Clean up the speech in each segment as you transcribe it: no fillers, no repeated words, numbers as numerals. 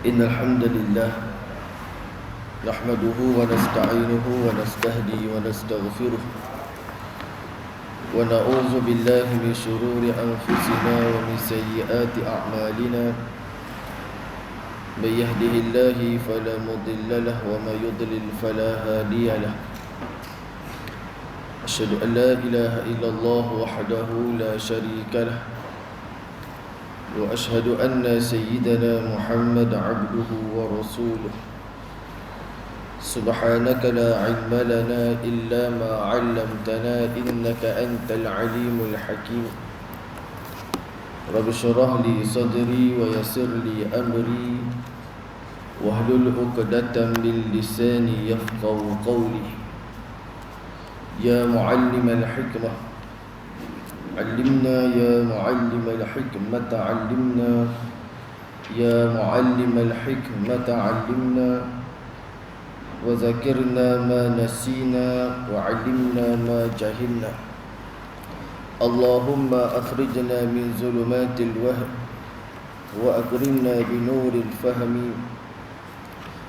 إن الحمد لله نحمده ونستعينه ونستهدي ونستغفره ونعوذ بالله من شرور أنفسنا ومن سيئات أعمالنا من يهده الله فلا مضل له ومن يضلل فلا هادي له أشهد أن لا إله إلا الله وحده لا شريك له وأشهد أن سيدنا محمد عبده ورسوله سبحانك لا علم لنا إلا ما علمتنا إنك أنت العليم الحكيم رب اشرح لي صدري ويسر لي أمري واحلل عقدة من لساني يفقهوا قولي يا معلم الحكمة علمنا يا معلم الحكمة علمنا يا معلم الحكمة علمنا وذكرنا ما نسينا وعلمنا ما جهلنا اللهم أخرجنا من ظلمات الوهم وأكرمنا بنور الفهم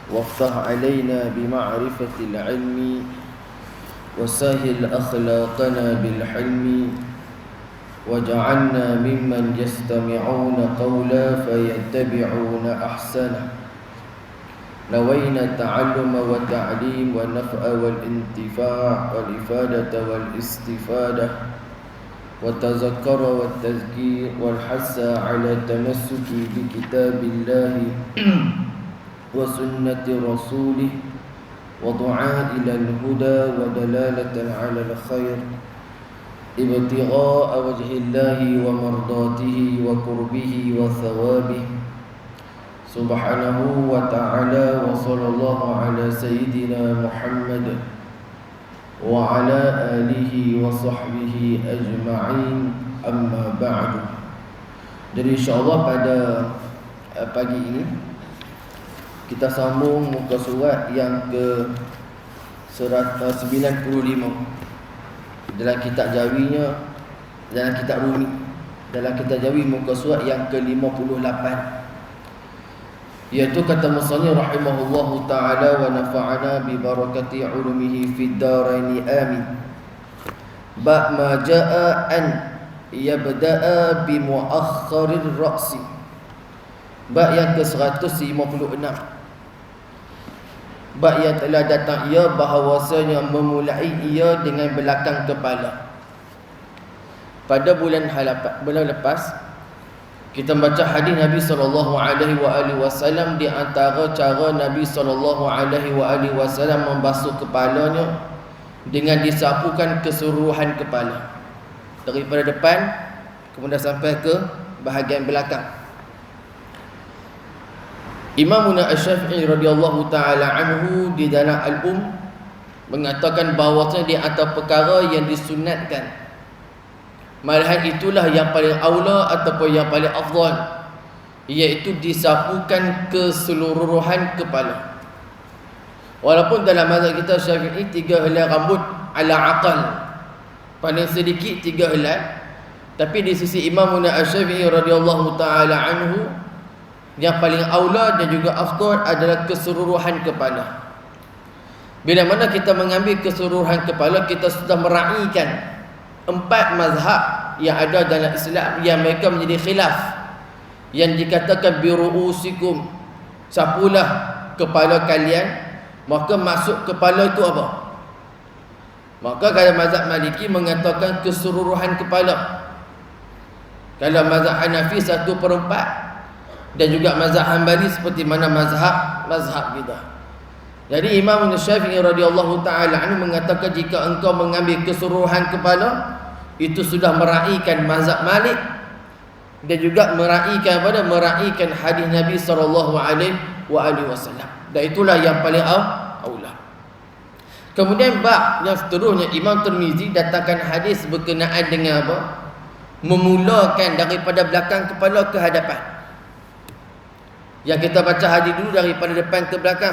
وافتح علينا بمعرفة العلم وسهل أخلاقنا بالحلم وجعلنا ممن يستمعون قولا فيتبعون أحسنه نوينا التعلم والتعليم والنفع والانتفاع والإفادة والاستفادة والتذكر والتذكير والحث على التمسك بكتاب الله وسنة رسوله ودعاء إلى الهدى ودلالة على الخير ابتغاء وجه الله ومرضاته وقربه وثوابه سبحانه وتعالى وصلى الله على سيدنا محمد وعلى آله وصحبه أجمعين أما بعد. Jadi insyaAllah pada pagi ini kita sambung muka surat yang ke 95 dalam kitab Jawinya, dalam kitab Rumi. Dalam kitab Jawi muka surat yang ke-58, iaitu kata musannif rahimahullahu ta'ala wa nafa'ana bi barakati ulumihi fid daraini amin. Ba ma jaa an yabda'a bi muakhirir ra'si. Ba yang ke-156. Ba yang telah datang ia bahawasanya memulai ia dengan belakang kepala. Pada bulan lepas kita baca hadis Nabi SAW di antara cara Nabi SAW membasuh kepalanya dengan disapukan keseluruhan kepala daripada depan kemudian sampai ke bahagian belakang. Imam Asy-Syafi'i radhiyallahu taala anhu di dalam mengatakan bahawasanya di antara perkara yang disunatkan, malahan itulah yang paling aula ataupun yang paling afdal, iaitu disapukan keseluruhan kepala. Walaupun dalam mazhab kita Syafi'i 3 helai rambut ala aqal, paling sedikit 3 helai, tapi di sisi Imam Asy-Syafi'i radhiyallahu taala anhu yang paling aula dan juga afdal adalah keseluruhan kepala. Bila mana kita mengambil keseluruhan kepala, kita sudah meraihkan 4 mazhab yang ada dalam Islam yang mereka menjadi khilaf, yang dikatakan biru'usikum, sapulah kepala kalian, maka masuk kepala itu apa? Maka kalau mazhab Maliki mengatakan keseluruhan kepala, kalau mazhab Hanafi 1/4, dan juga mazhab Hanbali seperti mana mazhab kita. Jadi Imam Syafi'i radhiyallahu taala anhu mengatakan jika engkau mengambil keseluruhan kepala, itu sudah meraihkan mazhab Malik dan juga meraihkan hadis Nabi sallallahu alaihi wasallam. Dan itulah yang paling aula. Kemudian bab yang seterusnya, Imam Tirmizi datangkan hadis berkenaan dengan apa? Memulakan daripada belakang kepala ke hadapan. Yang kita baca hadis dulu daripada depan ke belakang.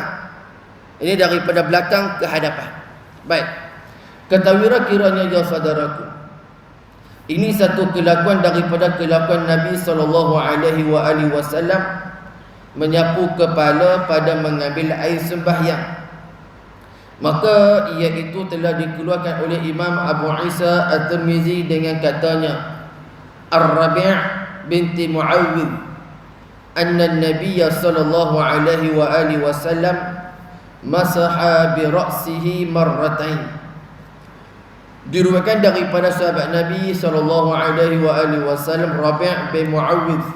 Ini daripada belakang ke hadapan. Baik. Ketahuilah kiranya ya saudaraku, ini satu kelakuan daripada kelakuan Nabi sallallahu alaihi wasallam menyapu kepala pada mengambil air sembahyang. Maka iaitu telah dikeluarkan oleh Imam Abu Isa At-Tirmizi dengan katanya, Ar-Rabi' binti Muawwidh anna an-nabiy sallallahu alaihi wa alihi wasallam masaha bi ra'sihi marratain. Diriwayatkan daripada sahabat Nabi sallallahu alaihi wa alihi wasallam Rabi' bin Muawwidh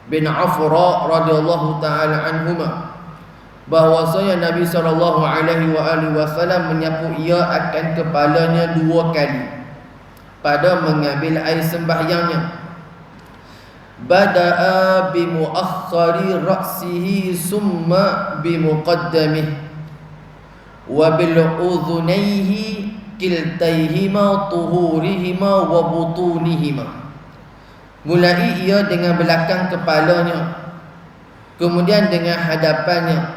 bin Afra radhiyallahu taala anhuma, bahwasanya Nabi sallallahu alaihi wasallam menyapu ia akan kepalanya 2 kali pada mengambil air sembahyangnya. Bada'a bi muakhkhari ra'sihi summa bi muqaddamihi wa bil udhunayhi kiltaihima tuhurihima wa butunihima. Mulai ia dengan belakang kepalanya, kemudian dengan hadapannya,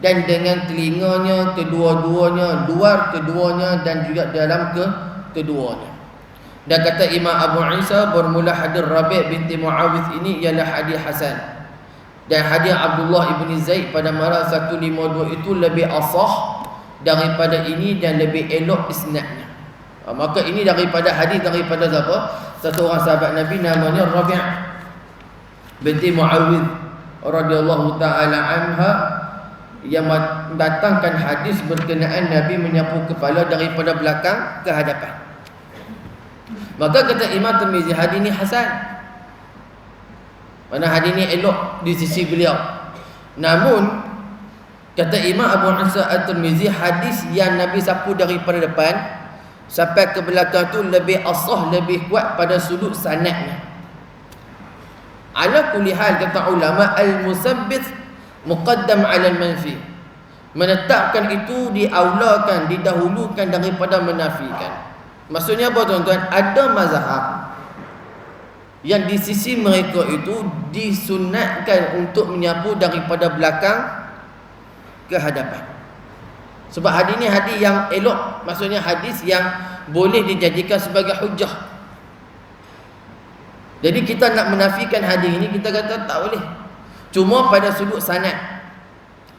dan dengan telinganya kedua-duanya, luar keduanya dan juga dalam keduanya. Dan kata Imam Abu Isa, bermula hadis Rabi' binti Muawwidh ini ialah hadis hasan. Dan hadis Abdullah ibn Zaid pada marah 152 itu lebih asah daripada ini dan lebih elok isnadnya. Maka ini daripada hadis daripada siapa? Satu orang sahabat Nabi namanya Rabi' binti Muawwidh radhiyallahu taala anha, yang datangkan hadis berkenaan Nabi menyapu kepala daripada belakang ke hadapan. Maka kata Imam Tirmizi, hadis ini hasan. Mana hadis ini elok di sisi beliau. Namun kata Imam Abu Isa At-Tirmizi, hadis yang Nabi sapu daripada depan sampai ke belakang tu lebih asah, lebih kuat pada sudut sanadnya. Ala kulli hal, kata ulama, al-musabbit muqaddam 'ala al-manfi. Menetapkan itu diaulakan, didahulukan daripada menafikan. Maksudnya apa tuan-tuan? Ada mazhab yang di sisi mereka itu disunatkan untuk menyapu daripada belakang ke hadapan. Sebab hadis ni hadis yang elok, maksudnya hadis yang boleh dijadikan sebagai hujjah. Jadi kita nak menafikan hadis ini, kita kata tak boleh. Cuma pada sudut sanad,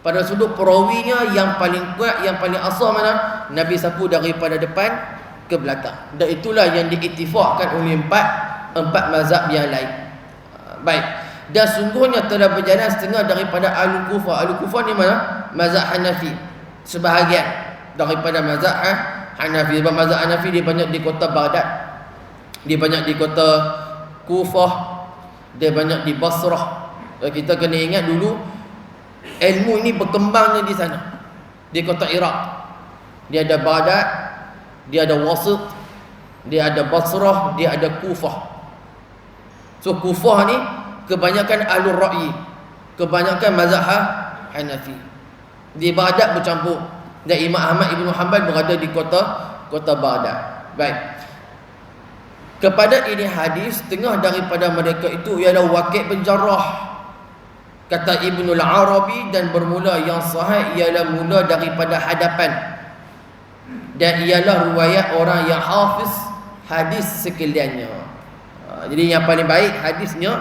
pada sudut perawinya yang paling kuat, yang paling asal mana? Nabi sapu daripada depan ke belakang. Dan itulah yang diiktifakkan oleh empat mazhab yang lain. Baik. Dan sungguhnya telah berjalan setengah daripada Ahlul Kufah. Ahlul Kufah ni mana? Mazhab Hanafi. Sebahagian daripada mazhab Hanafi. Sebab mazhab Hanafi dia banyak di kota Baghdad, dia banyak di kota Kufah, dia banyak di Basrah. Kita kena ingat dulu ilmu ini berkembangnya di sana, di kota Iraq. Dia ada Baghdad, dia ada Wasit, dia ada Basrah, dia ada Kufah. So Kufah ni kebanyakan Ahlul Ra'yi, kebanyakan mazhab Hanafi. Di Baghdad bercampur, dan Imam Ahmad Ibn Hanbal berada di kota Baghdad. Baik. Kepada ini hadis, setengah daripada mereka itu ialah Waqi' bin Jarrah. Kata Ibnul Arabi, dan bermula yang sahih ialah mula daripada hadapan, dan ialah riwayat orang yang hafiz hadis sekaliannya. Jadi yang paling baik hadisnya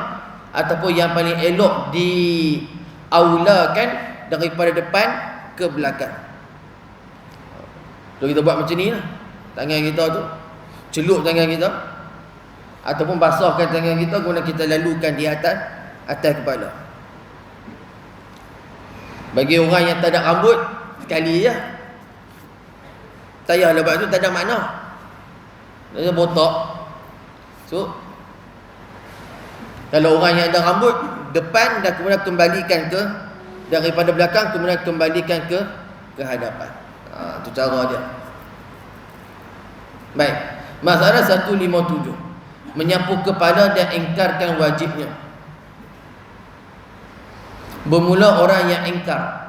ataupun yang paling elok diaulakan daripada depan ke belakang. So kita buat macam ni lah. Tangan kita tu, celup tangan kita ataupun basahkan tangan kita, kemudian kita lalukan di atas kepala. Bagi orang yang tak ada rambut, sekali je. Tak payah lepas tu, tak ada makna. Dia botak. So kalau orang yang ada rambut depan, dan kemudian kembalikan ke daripada belakang, kemudian kembalikan ke hadapan. Itu cara dia. Baik. Masalah 157, menyapu kepala dan ingkarkan wajibnya. Bermula orang yang ingkar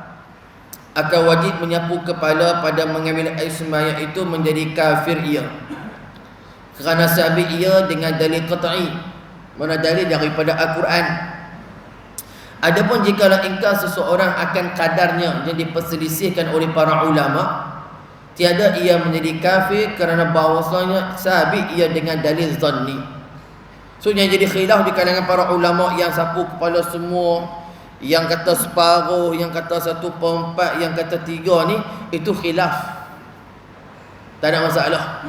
akan wajib menyapu kepala pada mengambil air sembahyang itu menjadi kafir ia, kerana sabit ia dengan dalil qat'i, mana dalil daripada Al-Quran. Adapun jikalau ingkar seseorang akan kadarnya yang diperselisihkan oleh para ulama, tiada ia menjadi kafir kerana bahawasanya sabit ia dengan dalil zanni. So yang jadi khilaf di kalangan para ulama yang sapu kepala semua, yang kata separuh, yang kata 1/4, yang kata 3 ni, itu khilaf. Tak ada masalah.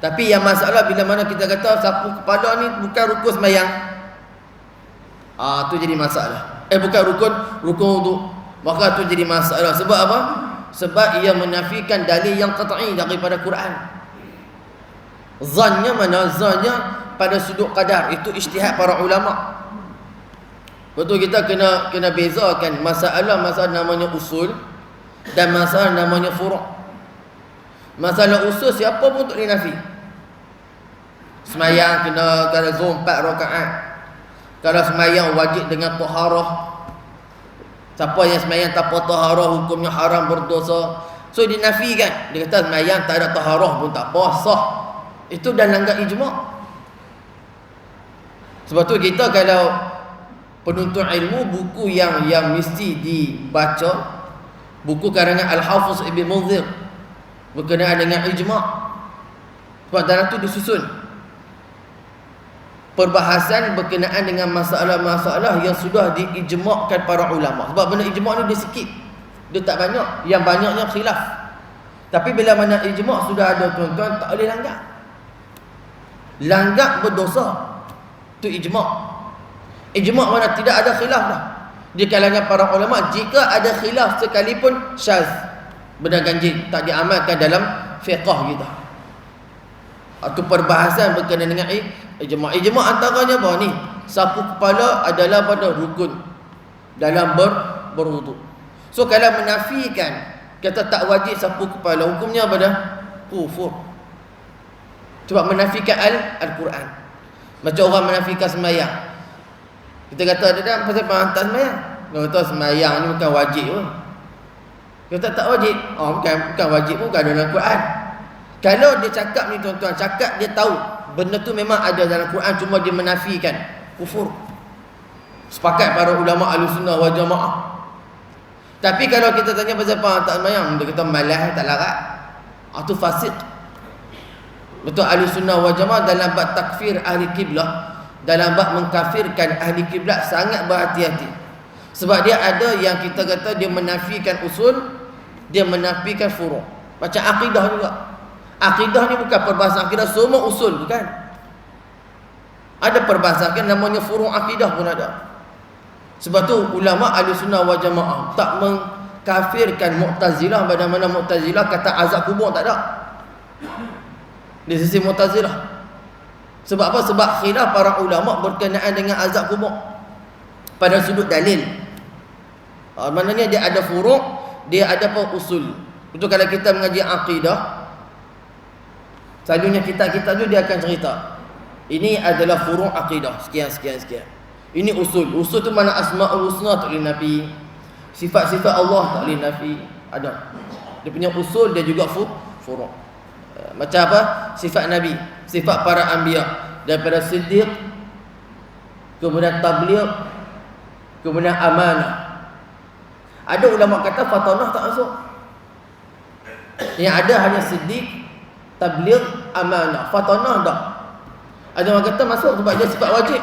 Tapi yang masalah bila mana kita kata sapu kepala ni bukan rukun sembahyang. Tu jadi masalah. Bukan rukun wudu. Maka tu jadi masalah. Sebab apa? Sebab ia menafikan dalil yang qat'i daripada Quran. Zannya mana? Zannya pada sudut qadar. Itu ijtihad para ulama. Betul, kita kena bezakan masalah namanya usul dan masalah namanya furu'. Masalah usul siapa pun tak boleh nafi. Semayang kena kalau zuhur 4 rakaat. Kalau semayang wajib dengan taharah. Siapa yang semayang tanpa taharah hukumnya haram, berdosa. So dinafikan. Dia kata semayang tak ada taharah pun tak apa, sah. Itu dah langgar ijma'. Sebab tu kita kalau penuntut ilmu, buku yang mesti dibaca buku karangan Al-Hafiz Ibn Munzir berkenaan dengan ijma'. Sebab dalam tu disusun perbahasan berkenaan dengan masalah-masalah yang sudah diijma'kan para ulama. Sebab benda ijma' ni dia sikit, dia tak banyak, yang banyaknya khilaf. Tapi bila mana ijma' sudah ada, tuan-tuan, tak boleh langgar. Langgar berdosa. Itu ijma'. Ijma' mana tidak ada khilaf dah di kalangan para ulama. Jika ada khilaf sekalipun syaz, benda ganjil, tak diamalkan dalam fiqh kita. Itu perbahasan berkenaan dengan ijma'. Ijma' antaranya apa ni? Sapu kepala adalah pada rukun dalam berwudu. So kalau menafikan, kata tak wajib sapu kepala, hukumnya apa dah? Kufur. Sebab menafikan Al-Quran. Macam orang menafikan sembahyang. Kita kata ada pasal pengantar sembahyang. Dia kata sembahyang ni bukan wajib pun. Dia kata tak wajib. Bukan wajib pun, bukan dalam Quran. Kalau dia cakap ni, tuan-tuan, cakap dia tahu benda tu memang ada dalam Quran, cuma dia menafikan, kufur. Sepakat para ulama Ahlussunnah wal Jamaah. Tapi kalau kita tanya pasal pengantar sembahyang, dia kata malas, tak larat. Itu fasik. Betul, Ahlussunnah wal Jamaah dalam bab takfir ahli kiblah, dalam bab mengkafirkan ahli kiblat sangat berhati-hati. Sebab dia ada yang kita kata dia menafikan usul, dia menafikan furu'. Macam akidah juga. Akidah ni bukan perbahasan akidah semua usul, bukan. Ada perbahasan namanya furu' akidah pun ada. Sebab tu ulama Ahlussunnah wal Jamaah tak mengkafirkan Mu'tazilah, bagaimana Mu'tazilah kata azab kubur tak ada. Di sisi Mu'tazilah. Sebab apa? Sebab khilaf para ulama berkenaan dengan azab kubur pada sudut dalil. Maknanya dia ada furu', dia ada usul. Betul, kalau kita mengaji akidah, selalunya kitab-kitab tu dia akan cerita, ini adalah furu' akidah, sekian. Ini usul. Usul tu mana asma'ul husna tak boleh nafi. Sifat-sifat Allah tak boleh nafi. Ada. Dia punya usul, dia juga furu'. Macam apa? Sifat Nabi, sifat para anbiya, daripada siddiq, kemudian tabligh, kemudian amanah. Ada ulama kata fatanah tak masuk. Yang ada hanya siddiq, tabligh, amanah. Fatanah tak. Ada orang kata masuk sebab dia sifat wajib.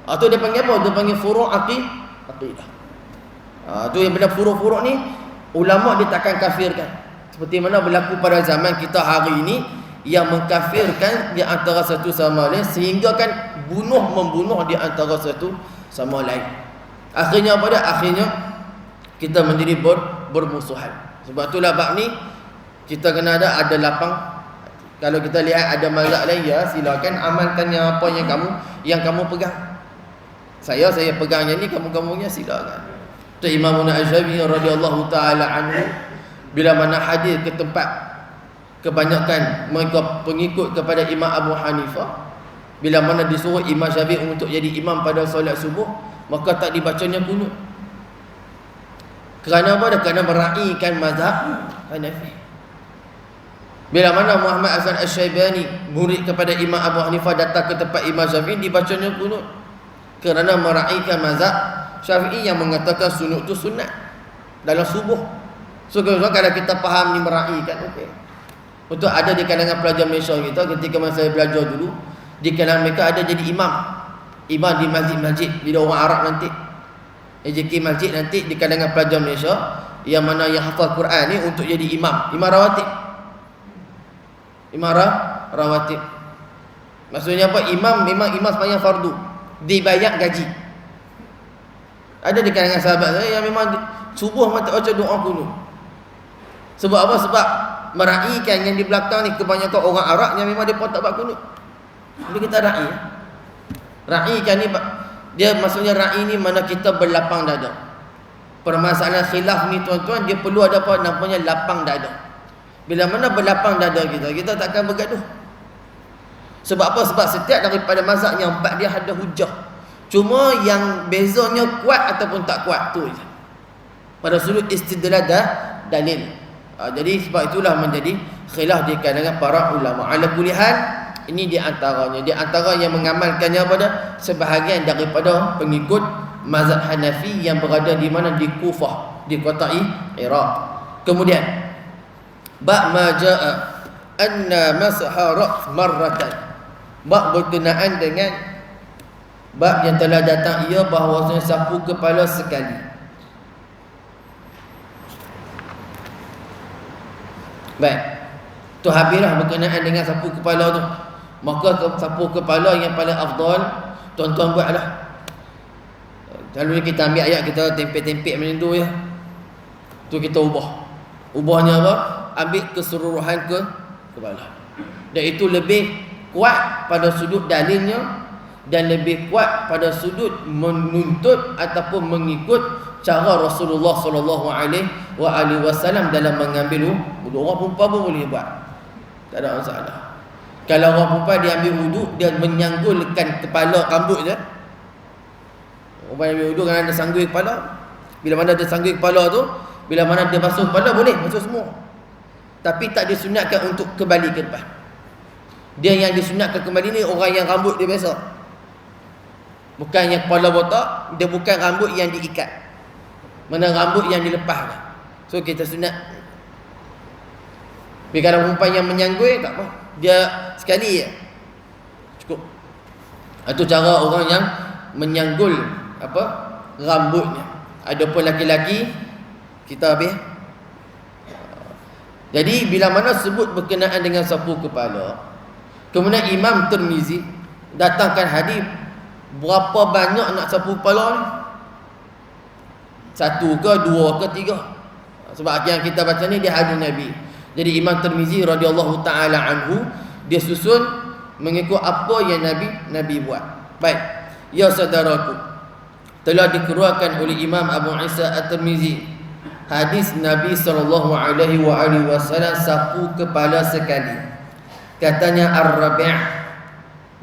Atau dia panggil apa? Dia panggil furu' aqidah. Tu yang benda furu' ni ulama dia takkan kafirkan. Seperti mana berlaku pada zaman kita hari ini, yang mengkafirkan di antara satu sama lain, sehingga kan membunuh di antara satu sama lain. Akhirnya apa dia? Akhirnya kita menjadi bermusuhan. Sebab itulah bab ni kita kena ada lapang. Kalau kita lihat ada mazhab lain, ya silakan amalkan yang apa yang kamu pegang. Saya pegang yang ni, kamu-kamunya silakan. Tu Imam Asy-Syafi'i radhiyallahu taala anhu, bila mana hadir ke tempat kebanyakan mereka pengikut kepada Imam Abu Hanifah, bila mana disuruh Imam Syafi'i untuk jadi imam pada solat subuh, maka tak dibacanya kunut. Kerana apa? Kerana meraihkan mazhab Hanafi. Bila mana Muhammad Hasan Asy-Syaibani, murid kepada Imam Abu Hanifah, datang ke tempat Imam Syafi'i, dibacanya kunut. Kerana meraihkan mazhab Syafi'i yang mengatakan sunut itu sunat dalam subuh. So kalau kita faham ni meraihkan, okey. Untuk ada di kalangan pelajar Malaysia kita, ketika masa saya belajar dulu, Di kalangan mereka ada jadi imam di masjid-masjid. Bila orang Arab nanti JK masjid nanti di kalangan pelajar Malaysia yang mana yang hafal Quran ni untuk jadi imam rawatib. Rawatib. Maksudnya apa? Imam memang imam sembahyang fardu, dibayar gaji. Ada di kalangan sahabat saya yang memang subuh mata baca doa kunut. Sebab apa? Sebab meraihkan yang di belakang ni kebanyakan orang Arab yang memang dia pun tak buat kunut. Jadi kita raih. Raihkan ni dia maksudnya raih ni mana kita berlapang dada. Permasalahan khilaf ni tuan-tuan, dia perlu ada apa namanya lapang dada. Bila mana berlapang dada kita takkan bergaduh. Sebab apa? Sebab setiap daripada mazhab yang empat dia ada hujah. Cuma yang bezanya kuat ataupun tak kuat tu je. Pada sudut istidlal dalil. Jadi sebab itulah menjadi khilaf di kalangan para ulama. Ala kulli hal, ini di antaranya. Di antara yang mengamalkannya pada sebahagian daripada pengikut mazhab Hanafi yang berada di mana? Di Kufah, di kota Iraq. Kemudian ba' ma ja'a anna masha ra's marratan. Bab berkenaan dengan bab yang telah datang ia bahawasanya sapu kepala sekali. Baik. Tu habislah berkenaan dengan sapu kepala tu. Maka sapu kepala yang paling afdal tuan-tuan buatlah. Selalunya kita ambil ayat, kita tempel-tempel macam tu ya. Tu kita ubah. Ubahnya apa? Ambil keseluruhan ke kepala. Dan itu lebih kuat pada sudut dalilnya dan lebih kuat pada sudut menuntut ataupun mengikut cara Rasulullah sallallahu alaihi wasallam dalam mengambil wudu. Orang perempuan pun boleh buat. Tak ada masalah. Kalau orang perempuan dia ambil wudu, dia menyanggulkan kepala rambut je. Orang ambil wudu kan ada sanggul kepala. Bila mana ada sanggul kepala tu, bila mana dia basuh kepala boleh basuh semua. Tapi tak disunatkan untuk kembali ke depan. Dia yang disunatkan kembali ni orang yang rambut dia biasa. Bukan yang kepala botak, dia bukan rambut yang diikat. Mana rambut yang dilepaskan. So kita sunat. Tapi kalau perempuan yang menyanggul tak apa. Dia sekali je. Cukup. Itu cara orang yang menyanggul apa? Rambutnya. Adapun laki-laki kita habis. Jadi bila mana sebut berkenaan dengan sapu kepala, kemudian Imam Tirmizi datangkan hadis berapa banyak nak sapu kepala ni? 1 ke 2 ke 3? Sebab yang kita baca ni dia hadis Nabi. Jadi Imam Tirmizi radhiyallahu taala anhu dia susun mengikut apa yang Nabi buat. Baik. Ya saudaraku, telah dikeluarkan oleh Imam Abu Isa At-Tirmizi hadis Nabi sallallahu alaihi wasallam sapu kepala sekali. Katanya Ar-Rabi'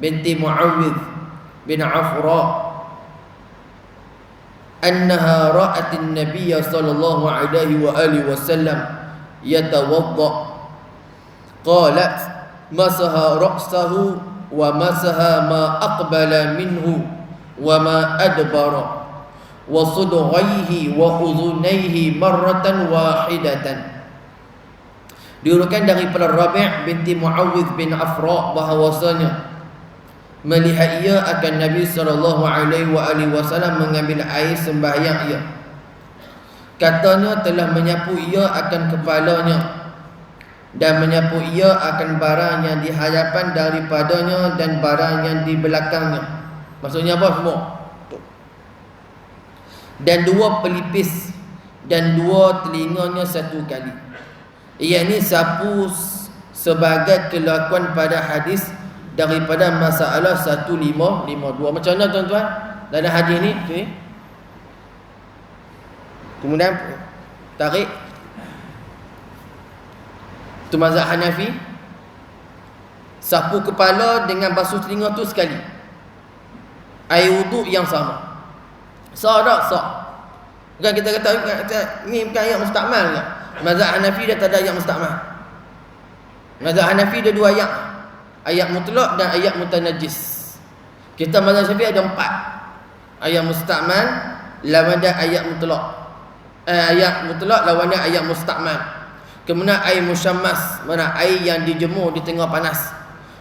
binti Muawwidh bin Afra annaha ra'at an-nabiy sallallahu alaihi wasallam yatawadda qalat masaha ra'sahu wa masaha ma aqbala minhu wa ma adbara wa sudghaihi wa udhunaihi marratan wahidatan. Diurutkan daripada Rabi' binti Muawwidh bin Afra bahawasanya melihat ia akan Nabi sallallahu alaihi wasallam mengambil air sembahyang ia. Katanya telah menyapu ia akan kepalanya dan menyapu ia akan barang yang di hadapan daripadanya dan barang yang di belakangnya. Maksudnya apa semua? Dan 2 pelipis dan 2 telinganya 1 kali. Ia ni sapu sebagai kelakuan pada hadis daripada masalah 1552. Macam mana tuan-tuan? Dalam hadis ni, kemudian tarik tu mazhab Hanafi, sapu kepala dengan basuh telinga tu sekali. Air wuduk yang sama. Sah tak? Sah. Bukan kita kata ni bukan ayat mustakmal ke? Mazhab Hanafi dia tak ada ayat mustakmal. Mazhab Hanafi dia 2 ayat. Ayat mutlak dan ayat mutanajjis. Kita mazhab Syafi'i ada 4. Ayat mustakmal lawan dia ayat mutlak. Ayat mutlak lawan dia ayat mustakmal. Kemudian air musyammas, mana air yang dijemur di tengah panas.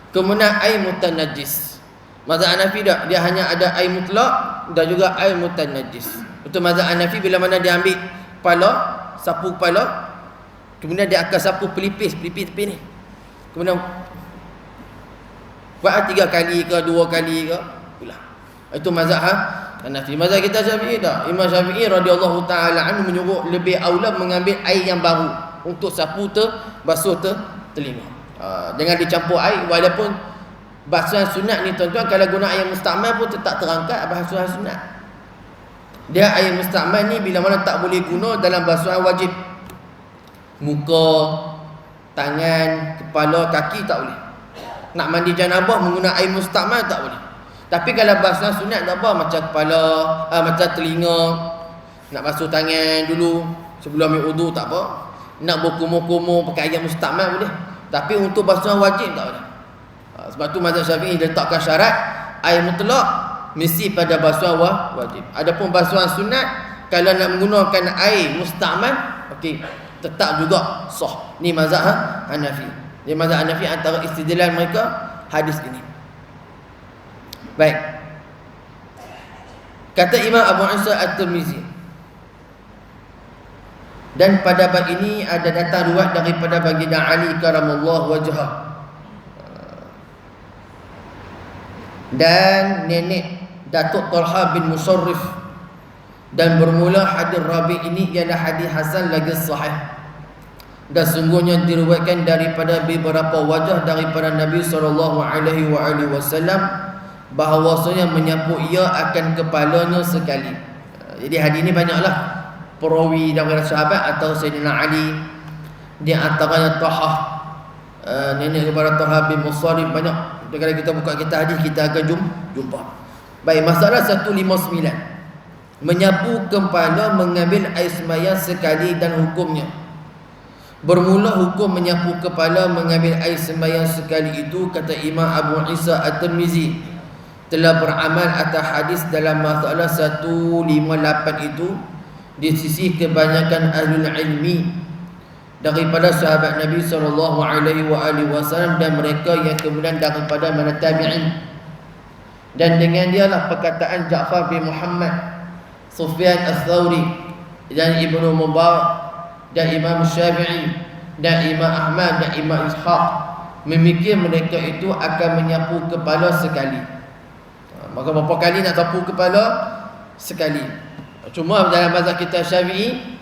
Kemudian air mutanajjis. Mazhab Hanafi tak, dia hanya ada air mutlak dan juga air mutanajjis. Betul mazhab Hanafi bila mana dia ambil kepala, sapu kepala, kemudian dia akan sapu pelipis tepi ni. Kemudian buat 3 kali ke 2 kali ke ulah. Itu mazhab Hanafi. Mazhab kita Syafi'i tak. Imam Syafi'i radhiyallahu taala anhu menyuruh lebih aula mengambil air yang baru untuk sapu basuh telinga. Jangan dicampur air, walaupun basuhan sunat ni tuan-tuan kalau guna air mustakmal pun tetap terangkat basuhan sunat. Dia air mustakmal ni bila mana tak boleh guna dalam basuhan wajib. Muka, tangan, kepala, kaki tak boleh. Nak mandi janabah menggunakan air mustakmal tak boleh. Tapi kalau basuhan sunat tak apa, macam kepala, macam telinga, nak basuh tangan dulu sebelum ambil wudu tak apa. Nak berkumur-kumur pakai air mustakmal boleh. Tapi untuk basuhan wajib tak boleh. Sebab tu mazhab Syafi'i letakkan syarat air mutlak mesti pada basuhan wajib. Adapun basuhan sunat kalau nak menggunakan air mustakmal, okey, tetap juga sah. Ni mazhab Hanafi. Ni mazhab Hanafi antara istidlal mereka hadis ini. Baik. Kata Imam Abu Isa At-Tirmizi, dan pada bab ini ada datang riwayat daripada baginda Ali karamallahu wajhah dan nenek Datuk Talha bin Musarrif, dan bermula hadis Rabi ini ialah hadis hasan lagi sahih, dan sungguhnya diriwayatkan daripada beberapa wajah daripada Nabi SAW bahawasanya menyapu ia akan kepalanya sekali. Jadi hadis ini banyaklah perawi daripada sahabat atau Sayyidina Ali, di antaranya Talha, nenek kepada Talha bin Musarrif banyak. Kalau kita buka kitab hadis kita akan jumpa. Baik, masalah 159. Menyapu kepala mengambil air sembahyang sekali dan hukumnya. Bermula hukum menyapu kepala mengambil air sembahyang sekali itu, kata Imam Abu Isa At-Tirmizi, telah beramal atas hadis dalam masalah 158 itu di sisi kebanyakan ahlul ilmi daripada sahabat Nabi SAW dan mereka yang kemudian daripada mana tabi'in. Dan dengan dialah perkataan Ja'far bin Muhammad, Sufyan Ats-Tsauri dan Ibnu Mubarak dan Imam Syafi'i dan Imam Ahmad dan Imam Ishaq memikir mereka itu akan menyapu kepala sekali. Maka berapa kali nak sapu kepala? Sekali. Cuma dalam mazhab kita Syafi'i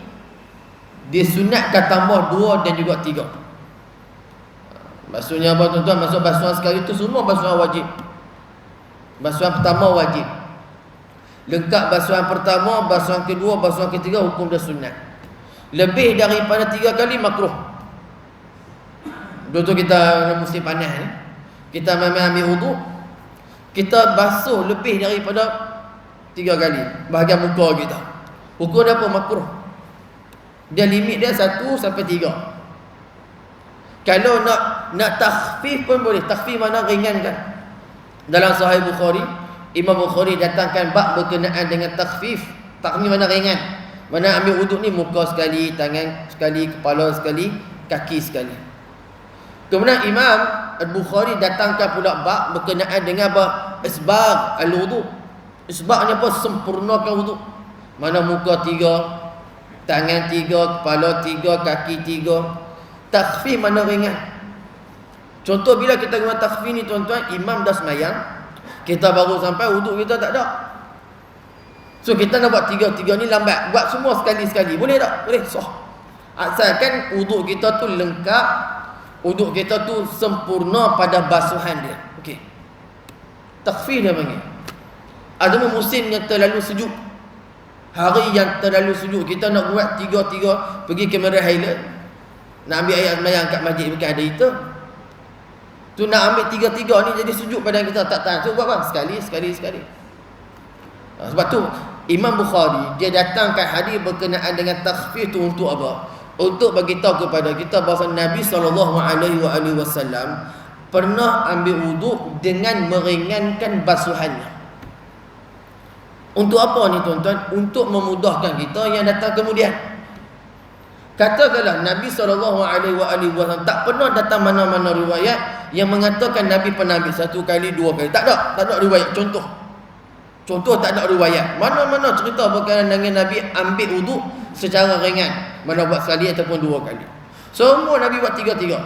disunatkan tambah 2 dan juga 3. Maksudnya apa tuan-tuan? Maksud basuhan sekali itu semua basuhan wajib. Basuhan pertama wajib. Lengkap basuhan pertama, basuhan kedua, basuhan ketiga hukum dah sunat. Lebih daripada 3 kali makruh. Contoh kita musim panas ni, kita ambil wudu, kita basuh lebih daripada 3 kali bahagian muka kita. Hukum dia apa? Makruh. Dia limit dia 1 sampai 3. Kalau nak takhfif pun boleh. Takhfif mana ringankan. Dalam Sahih Bukhari, Imam Bukhari datangkan bab berkenaan dengan takhfif. Takhfif mana ringan. Mana ambil wuduk ni muka sekali, tangan sekali, kepala sekali, kaki sekali. Kemudian Imam Al-Bukhari datangkan pula bab berkenaan dengan bab isbagh al-wuduk. Isbaghnya apa? Sempurnakan wuduk. Mana muka 3, tangan 3, kepala 3, kaki 3. Takhfif mana ringan. Contoh bila kita guna takhfif ni tuan-tuan, imam dah semayang, kita baru sampai wuduk kita tak ada. So kita nak buat 3 ni lambat. Buat semua sekali-sekali. Boleh tak? Boleh. Sah. Asalkan wuduk kita tu lengkap, wuduk kita tu sempurna pada basuhan dia. Okey. Takhfif dia panggil. Ada musim yang terlalu sejuk. Hari yang terlalu sejuk, kita nak buat 3 pergi kamera highlight, nak ambil ayat semayang kat masjid, bukan ada itu. Tu nak ambil 3 ni jadi sejuk badan kita, tak tahan. Tu buat apa? Sekali. Sebab tu Imam Bukhari dia datangkan hadis berkenaan dengan takhfif tu untuk apa? Untuk bagi tahu kepada kita bahawa Nabi SAW pernah ambil wuduk dengan meringankan basuhannya. Untuk apa ni tuan-tuan? Untuk memudahkan kita yang datang kemudian. Katakanlah Nabi SAW tak pernah datang mana-mana riwayat yang mengatakan Nabi pernah ambil 1 kali, 2 kali. Tak ada riwayat. Contoh tak ada riwayat. Mana-mana cerita berkaitan dengan Nabi ambil wuduk secara ringan, mana buat sekali ataupun 2 kali. Semua Nabi buat 3-3.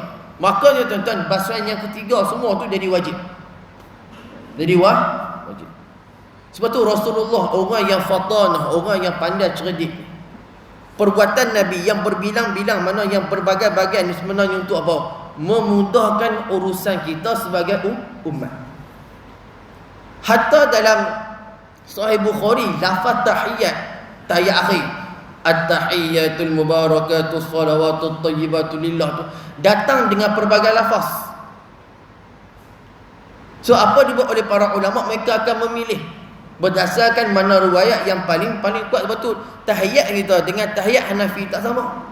Makanya tuan-tuan, basuhan yang ketiga semua tu jadi wajib. Jadi wajib. Sebab tu Rasulullah orang yang fatanah, orang yang pandai cerdik. Perbuatan Nabi yang berbilang-bilang, mana yang berbagai-bagai ni sebenarnya untuk apa? Memudahkan urusan kita sebagai umat. Hatta dalam Sahih Bukhari, lafaz tahiyat akhir, at-tahiyyatul mubarakatus salawatut thayyibatu lillah tu datang dengan pelbagai lafaz. So apa dibuat oleh para ulama? Mereka akan memilih berdasarkan mana riwayat yang paling kuat. Betul, tahiyat kita dengan tahiyat Hanafi tak sama.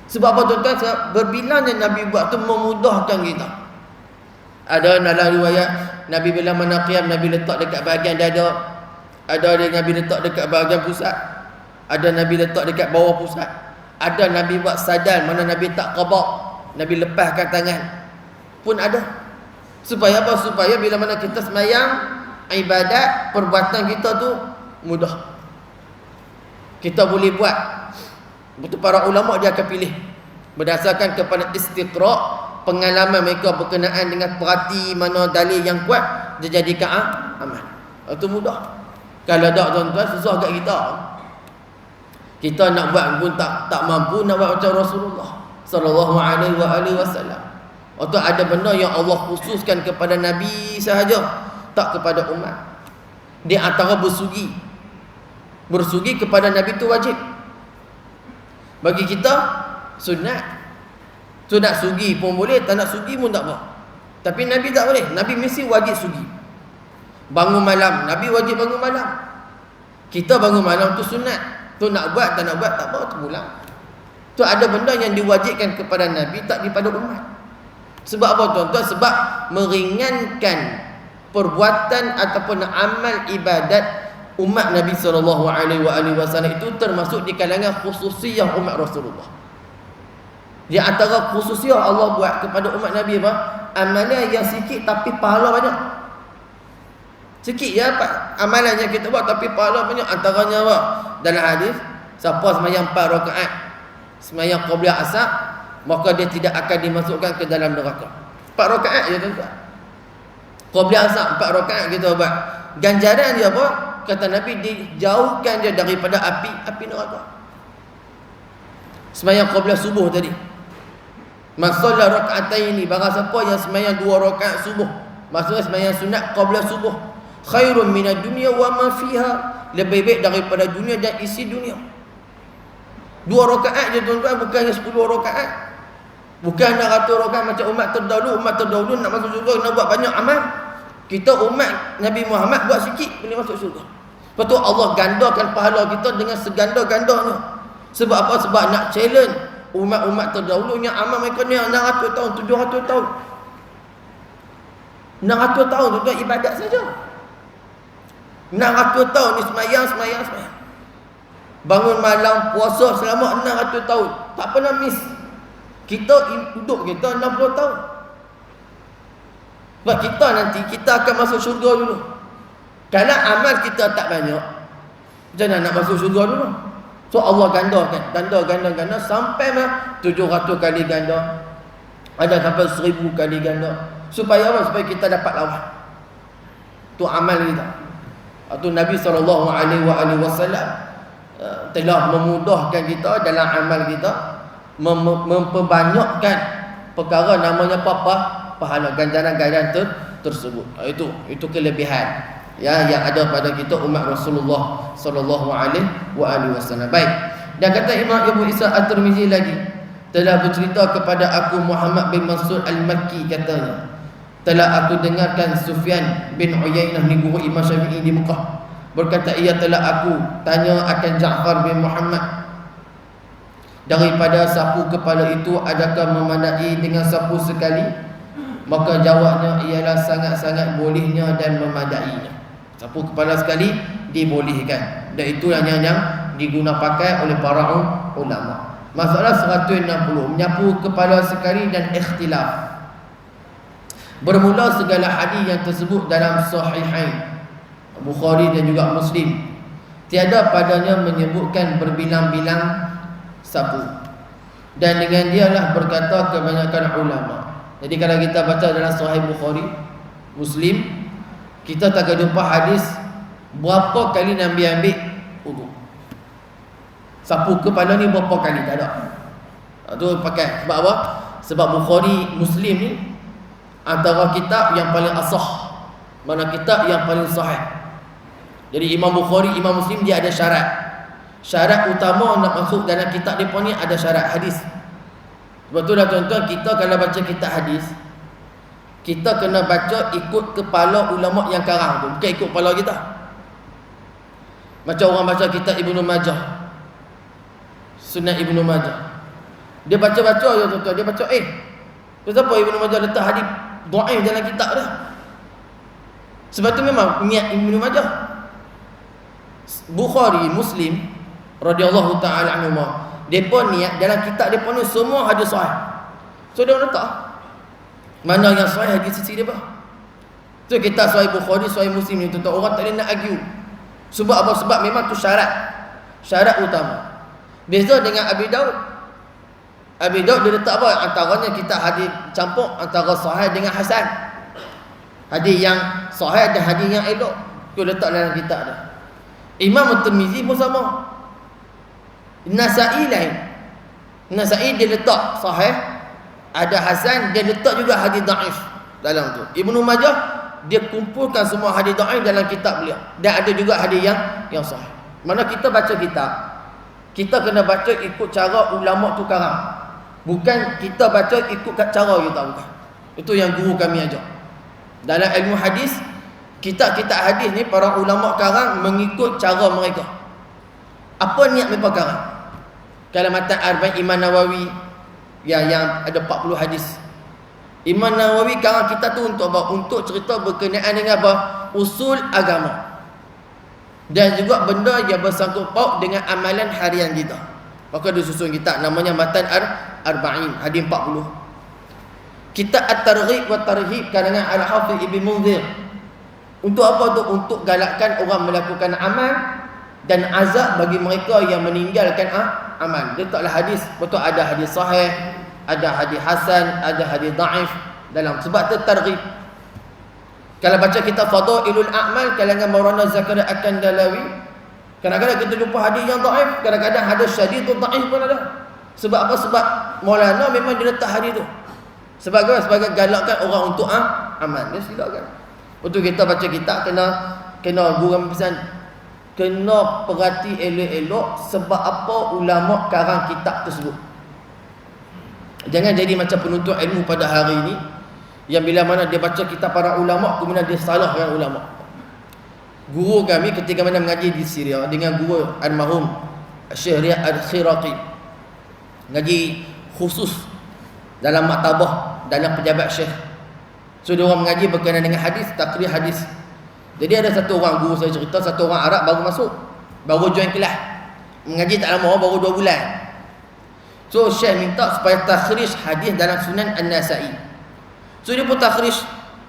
Sebab apa tuan-tuan? Sebab berbilang yang Nabi buat tu memudahkan kita. Ada dalam riwayat Nabi bila mana qiyam, Nabi letak dekat bahagian dada. Ada yang Nabi letak dekat bahagian pusat. Ada Nabi letak dekat bawah pusat. Ada Nabi buat sadal, mana Nabi tak qabak, Nabi lepaskan tangan. Pun ada. Supaya apa? Supaya bila mana kita semayang, ibadat, perbuatan kita tu mudah. Kita boleh buat. Betul, para ulama dia akan pilih berdasarkan kepada istiqra', pengalaman mereka berkenaan dengan perhati mana dalil yang kuat, dia jadikan amal. Itu mudah. Kalau tak tuan-tuan, susah kat kita. Kita nak buat pun tak mampu nak buat macam Rasulullah sallallahu alaihi wasallam. Atau ada benda yang Allah khususkan kepada Nabi sahaja, tak kepada umat. Di antara bersugi kepada Nabi itu wajib. Bagi kita sunat. So nak sugi pun boleh, tak nak sugi pun tak apa. Tapi Nabi tak boleh. Nabi mesti wajib sugi. Bangun malam, Nabi wajib bangun malam. Kita bangun malam tu sunat. Tu nak buat tak nak buat tak apa, tu pulang. Tu ada benda yang diwajibkan kepada Nabi, tak daripada umat. Sebab apa tuan-tuan? Sebab meringankan perbuatan ataupun amal ibadat umat Nabi SAW itu termasuk di kalangan khususiyah umat Rasulullah. Di antara khususiyah Allah buat kepada umat Nabi apa? Amalan yang sikit tapi pahala banyak. Sikit ya amalan yang kita buat tapi pahala banyak. Antaranya apa? Dalam hadis, siapa sembahyang 4 rakaat, sembahyang qabliyah asar, maka dia tidak akan dimasukkan ke dalam neraka. 4 rakaat je tuan-tuan. Qabliyah asar 4 rakaat kita buat. Ganjaran dia apa? Kata Nabi, dijauhkan dia daripada api neraka. Sembahyang qabliyah subuh tadi. Man shalla rak'ataini, barang siapa yang sembahyang 2 rakaat subuh, maksudnya sembahyang sunat qabliyah subuh, khairun minad dunya wa ma fiha, lebih baik daripada dunia dan isi dunia. 2 rakaat je tuan-tuan, bukannya 10 rakaat. Bukan nak 100 rakaat macam umat terdahulu nak masuk syurga nak buat banyak amal. Kita umat Nabi Muhammad buat sikit boleh masuk syurga. Lepas tu Allah gandakan pahala kita dengan seganda-gandanya. Sebab apa? Sebab nak challenge umat-umat terdahulu yang amal mereka ni 600 tahun, 700 tahun. 600 tahun tuan-tuan ibadat saja. 600 tahun ni semayang. Bangun malam, puasa selama 600 tahun. Tak pernah miss. Kita hidup kita 60 tahun. Sebab kita nanti, kita akan masuk syurga dulu. Kalau amal kita tak banyak, macam mana nak masuk syurga dulu? So Allah gandakan, ganda sampai 700 kali ganda. Ada sampai 1000 kali ganda. Supaya apa? Supaya kita dapat lawan. Tu amal kita. Atau Nabi SAW telah memudahkan kita dalam amal kita, memperbanyakkan perkara namanya pahala, ganjaran tersebut. Itu kelebihan ya yang ada pada kita umat Rasulullah SAW. Baik. Dan kata Imam Abu Isa At-Tirmizi lagi, telah bercerita kepada aku Muhammad bin Mansur Al-Makki, katanya, telah aku dengarkan Sufyan bin Uyainah ni guru Imam Syafi'i di Mekah berkata, ia telah aku tanya akan Ja'far bin Muhammad, daripada sapu kepala itu adakah memadai dengan sapu sekali? Maka jawabnya ialah sangat-sangat bolehnya dan memadainya. Sapu kepala sekali dibolehkan, dan itu yang digunakan pakai oleh para ulama. Masalah 160, menyapu kepala sekali dan ikhtilaf. Bermula segala hadis yang tersebut dalam Sahihain Bukhari dan juga Muslim, tiada padanya menyebutkan berbilang-bilang sapu, dan dengan dialah berkata kebanyakan ulama. Jadi kalau kita baca dalam Sahih Bukhari, Muslim, kita tak akan jumpa hadis berapa kali Nabi ambil wudu. Sapu kepala ni berapa kali, tak ada. Itu pakai sebab apa? Sebab Bukhari, Muslim ni antara kitab yang paling asah, mana kitab yang paling sahih. Jadi Imam Bukhari, Imam Muslim dia ada syarat. Syarat utama nak masuk dalam kitab depa ni ada syarat hadis. Sebab tu lah tuan-tuan, kita kalau baca kitab hadis, kita kena baca ikut kepala ulama yang karang tu, bukan ikut kepala kita. Macam orang baca kitab Ibnu Majah, Sunan Ibnu Majah, dia baca-baca je tuan-tuan, dia baca kenapa Ibnu Majah letak hadis dhaif dalam kitab dah? Sebab tu memang niat Ibnu Majah. Bukhari, Muslim radhiyallahu taala anhuma, depa niat dalam kitab depa ni semua hadis sahih. So dia letak mana yang sahih hadis sisi depa. Tu kita Sahih Bukhari, Sahih Muslim ni tuan-tuan, orang tak boleh nak argue. Sebab apa? Sebab memang tu syarat utama. Beza dengan Abi Daud. Abi Daud dia letak apa? Antaranya kita hadis campur antara sahih dengan hasan. Hadis yang sahih dan hadis yang elok, tu letak dalam kitab dia. Imam Tirmizi pun sama. Nasa'i lain. Nasa'i dia letak sahih, ada hasan, dia letak juga hadis dhaif dalam tu. Ibnu Majah dia kumpulkan semua hadis dhaif dalam kitab beliau, dan ada juga hadis yang sahih. Mana kita baca kitab, kita kena baca ikut cara ulama tu karang. Bukan kita baca ikut cara kita, bukan. Itu yang guru kami ajar. Dalam ilmu hadis, kitab-kitab hadis ni para ulama karang mengikut cara mereka. Apa niat mereka karang? Kalau matan Arba'in Imam Nawawi yang ada 40 hadis, Imam Nawawi karang kita tu untuk apa? Untuk cerita berkenaan dengan apa? Usul agama, dan juga benda yang bersangkut paut dengan amalan harian kita. Maka dia susun kitab namanya Matan Arba'in, hadis 40. Kitab At-Targhib wa Tarhib karangan Al-Hafiz Ibn Munzir. Untuk apa tu? Untuk galakkan orang melakukan amal dan azab bagi mereka yang meninggalkan amal. Dia taklah hadis, betul ada hadis sahih, ada hadis hasan, ada hadis dhaif dalam. Sebab tu targhib. Kalau baca kitab Fadailul A'mal kalangan Maulana Zakaria At-Tandalawi, kadang-kadang kita jumpa hadis yang dhaif, kadang-kadang hadis syadidul dhaif pun ada. Sebab apa? Sebab Maulana memang dia letak hadis tu sebagai galakkan orang untuk amal. Dia silakan. Betul, kita baca kitab kena guru pesan, kena perhati elok-elok sebab apa ulama karang kitab tersebut. Jangan jadi macam penuntut ilmu pada hari ini yang bila mana dia baca kitab para ulama kemudian dia salahkan ulama. Guru kami ketika mana mengaji di Syria dengan guru almarhum Syekh Riyad Al-Khiraqi, ngaji khusus dalam maktabah dalam pejabat syekh. So dia orang mengaji berkenaan dengan hadis, takrih hadis. Jadi ada satu orang guru saya cerita, satu orang Arab baru masuk, baru join kelas, mengaji tak lama, baru 2 bulan. So syekh minta supaya takhrij hadis dalam Sunan An-Nasa'i. So dia pun takhrij,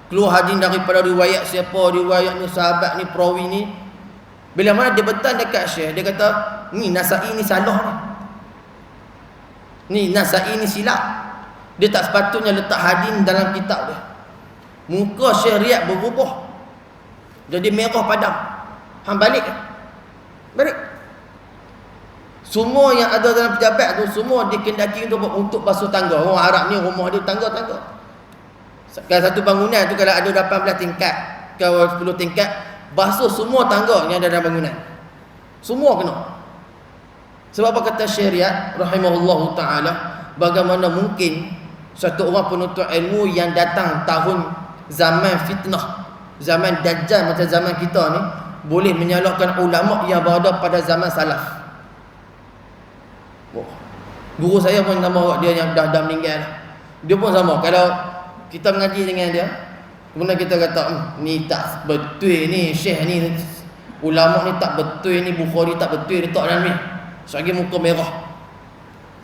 keluar hadis daripada riwayat siapa, riwayat ni sahabat ni, perawi ni. Bila mana dia bertanya dekat syekh, dia kata, ni Nasa'i ni salah ni. Ni Nasa'i ni silap. Dia tak sepatutnya letak hadis dalam kitab dia. Muka Syekh Riyad berubah jadi merah padam. Hang balik. Semua yang ada dalam pejabat tu semua dikendaki untuk basuh tangga. Orang Arab ni rumah dia tangga-tangga. Kalau satu bangunan tu kalau ada 18 tingkat ke 10 tingkat, basuh semua tangga yang ada dalam bangunan. Semua kena. Sebab apa kata Syekh Riyad rahimahullahu taala, bagaimana mungkin satu orang penuntut ilmu yang datang tahun zaman fitnah, zaman dajjal macam zaman kita ni, boleh menyalahkan ulama yang berada pada zaman salaf. Guru saya pun sama, dia yang dah meninggal. Dia pun sama, kalau kita mengaji dengan dia, kemudian kita kata ni tak betul ni, syekh ni, ulama ni tak betul ni, Bukhari tak betul, dia tak dalam ni. Selagi muka merah.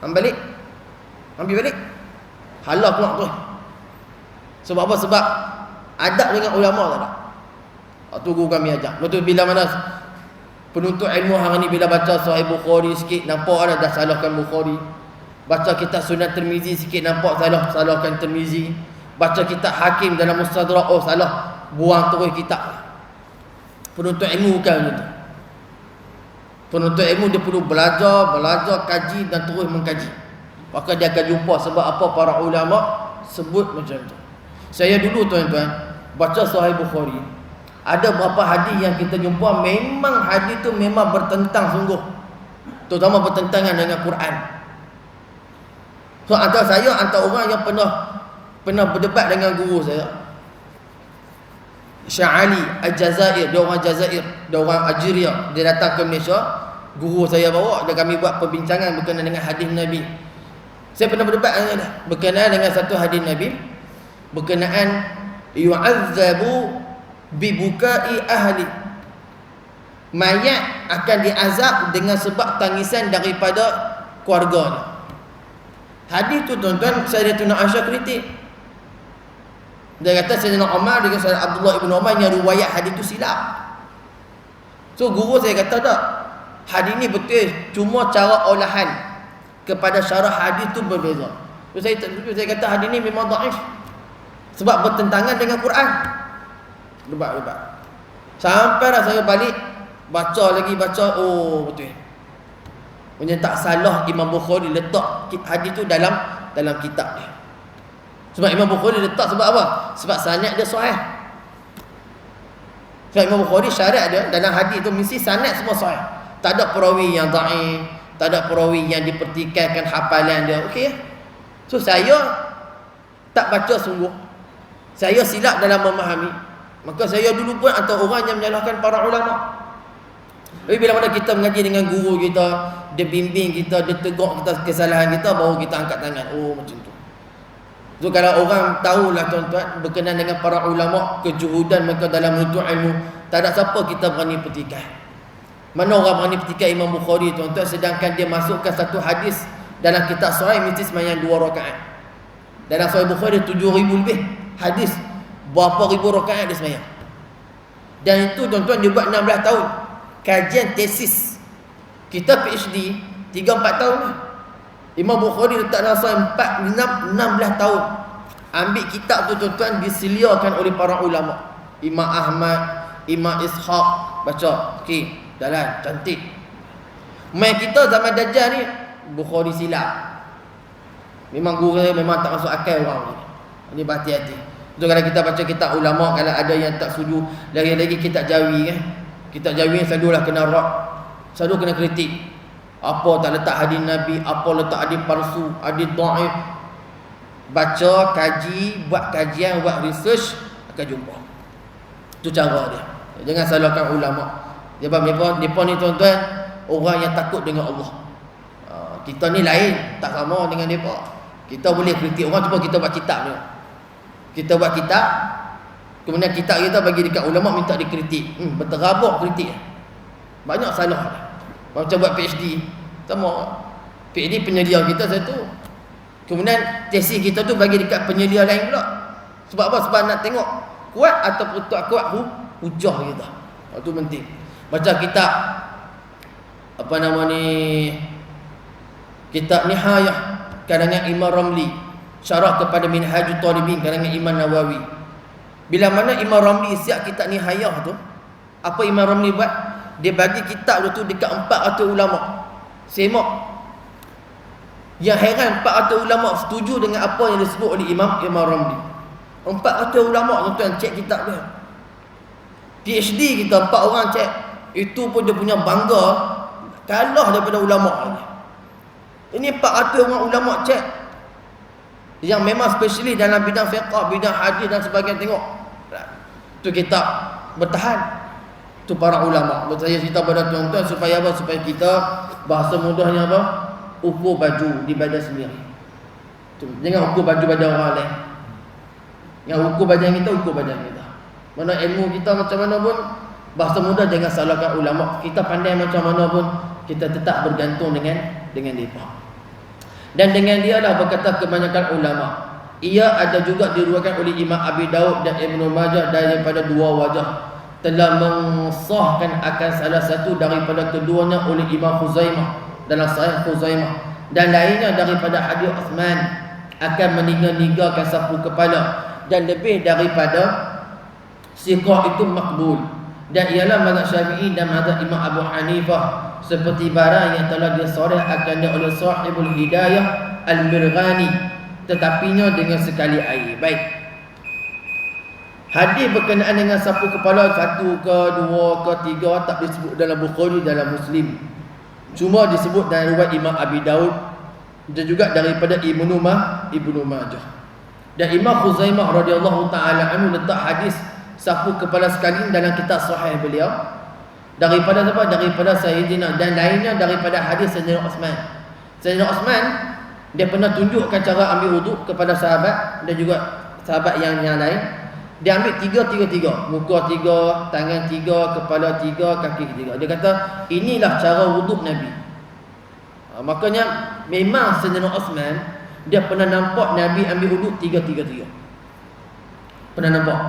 Ambil balik. Halau keluar tu. Sebab apa? Sebab adab dengan ulama tak ada. Tu guru kami ajak. Lepas tu bila mana penuntut ilmu hari ni bila baca Sahih Bukhari sikit nampak ada dah salahkan Bukhari. Baca kitab Sunan Tirmizi sikit nampak salahkan Tirmizi. Baca kitab Hakim dalam Mustadrak, oh salah, buang terus kitab. Penuntut ilmu bukan macam tu. Penuntut ilmu dia perlu belajar, kaji dan terus mengkaji. Maka dia akan jumpa sebab apa para ulama sebut macam tu. Saya dulu tuan-tuan baca Sahih Bukhari, ada beberapa hadis yang kita jumpa memang hadis tu memang bertentang sungguh. Terutama bertentangan dengan Quran. So antara orang yang pernah berdebat dengan guru saya, Syekh Ali Al-Jazair, dia orang Jazair, dia orang Algeria, dia datang ke Malaysia, guru saya bawa dan kami buat perbincangan berkenaan dengan hadis Nabi. Saya pernah berdebat dengan dia berkenaan dengan satu hadis Nabi berkenaan yu'azzabu bibukai ahli, mayat akan diazab dengan sebab tangisan daripada keluarganya. Hadis tu tuan-tuan, Sayyidatuna Aisyah kritik. Dia kata Sayyidina Umar dengan Sayyidina Abdullah ibn Umar yang riwayat hadis tu silap. So guru saya kata tak, hadis ni betul, cuma cara olahan kepada syarah hadis tu berbeza. So saya kata hadis ni memang dhaif sebab bertentangan dengan Quran. Lebat. Sampailah saya balik baca, oh betul. Punya tak salah Imam Bukhari letak hadis tu dalam kitab dia. Sebab Imam Bukhari letak sebab apa? Sebab sanad dia sahih. Sebab Imam Bukhari syarat dia dalam hadis tu mesti sanad semua sahih. Tak ada perawi yang dhaif, tak ada perawi yang dipertikaikan hafalan dia. Okey. So saya tak baca sungguh. Saya silap dalam memahami. Maka saya dulu pun antara orang yang menyalahkan para ulama. Tapi bila mana kita mengaji dengan guru kita, dia bimbing kita, dia tegur kita kesalahan kita, baru kita angkat tangan. Oh macam tu. So kalau orang tahulah tuan-tuan berkenaan dengan para ulama, kejuhudan mereka dalam menuntut ilmu, tak ada siapa kita berani petikai. Mana orang berani petikai Imam Bukhari tuan-tuan, sedangkan dia masukkan satu hadis dalam kitab Sahih mesti sembahyang 2 rakaat. Dalam Sahih Bukhari 7,000 lebih hadis, berapa ribu rakaat dia sembahyang. Dan itu tuan-tuan dia buat 16 tahun kajian tesis. Kita PhD 3-4 tahun lah. Imam Bukhari letak dalam Sahih 16 tahun. Ambil kitab tu tuan-tuan disiliakan oleh para ulama. Imam Ahmad, Imam Ishaq baca. Okey, jalan cantik. Main kita zaman Dajjal ni Bukhari silap. Memang guru saya memang tak masuk akal orang ni. Ini berhati-hati. So kalau kita baca kitab ulama, kalau ada yang tak setuju, lagi-lagi kitab Jawi kan. Kitab Jawi selalulah kena rak, selalu kena kritik. Apa tak letak hadis Nabi, apa letak hadis palsu, hadis dhaif. Baca, kaji, buat kajian, buat research, akan jumpa. Itu cara dia. Jangan salahkan ulama. Sebab mereka ni tuan-tuan orang yang takut dengan Allah. Kita ni lain, tak sama dengan mereka. Kita boleh kritik orang, cuma kita buat kitab ni. Kita buat kitab, kemudian kitab kita bagi dekat ulama, minta dikritik. Berterabur kritik. Banyak salah. Macam buat PhD, sama. PhD penyedia kita satu. Kemudian tesis kita tu bagi dekat penyedia lain pula. Sebab apa? Sebab nak tengok kuat ataupun tak kuat hujah kita. Itu penting. Baca kitab apa nama ni, kitab Nihayah karangan Imam Ramli, syarah kepada Minhajut Talibin karangan Imam Nawawi. Bila mana Imam Ramli siap kitab Nihayah tu, apa Imam Ramli buat? Dia bagi kitab tu dekat 400 ulama. Semak. Yang heran 400 ulama setuju dengan apa yang disebut oleh Imam Ramli. 400 ulama tuan-tuan cek kitab dia. PhD kita 4 orang cek. Itu pun dia punya bangga kalah daripada ulama lagi. Ini 400 orang ulama cek yang memang spesialis dalam bidang fiqh, bidang hadis dan sebagainya. Tengok tu kitab bertahan. Tu para ulama. Saya cerita pada tuan-tuan supaya apa? Supaya kita bahasa mudahnya apa? Ukur baju di badan sendiri. Jangan ukur baju badan orang lain. Yang ukur badan kita, ukur badan kita. Mana ilmu kita macam mana pun, bahasa mudah jangan salahkan ulama. Kita pandai macam mana pun, kita tetap bergantung dengan mereka. Dan dengan dia lah berkata kebanyakan ulama. Ia ada juga diriwayatkan oleh Imam Abi Daud dan Ibnu Majah daripada dua wajah, telah mensahkan akan salah satu daripada keduanya oleh Imam Khuzaimah dalam Sahih Khuzaimah, dan lainnya daripada hadis Uthman akan meninggal-ninggalkan sapu kepala, dan lebih daripada siqah itu makbul. Dan ialah mazhab Syafi'i dan mazhab Imam Abu Hanifah, seperti barang yang telah disorehkannya oleh Sahibul Hidayah Al-Mirghani, tetapinya dengan sekali air. Baik, hadis berkenaan dengan sapu kepala satu ke dua ke tiga tak disebut dalam Bukhari, dalam Muslim, cuma disebut dalam riwayat Imam Abi Daud dan juga daripada Ibnu Majah. Dan Imam Khuzaimah radhiyallahu taala anhu letak hadis sapu kepala sekali dalam kitab sahih beliau daripada siapa? Daripada Sayyidina, dan lainnya daripada hadis Sayyidina Uthman. Sayyidina Uthman dia pernah tunjukkan cara ambil wuduk kepada sahabat dan juga sahabat yang lain. Dia ambil tiga, muka tiga, tangan tiga, kepala tiga, kaki tiga. Dia kata inilah cara wuduk Nabi. Makanya memang Sayyidina Uthman dia pernah nampak Nabi ambil wuduk tiga. Pernah nampak.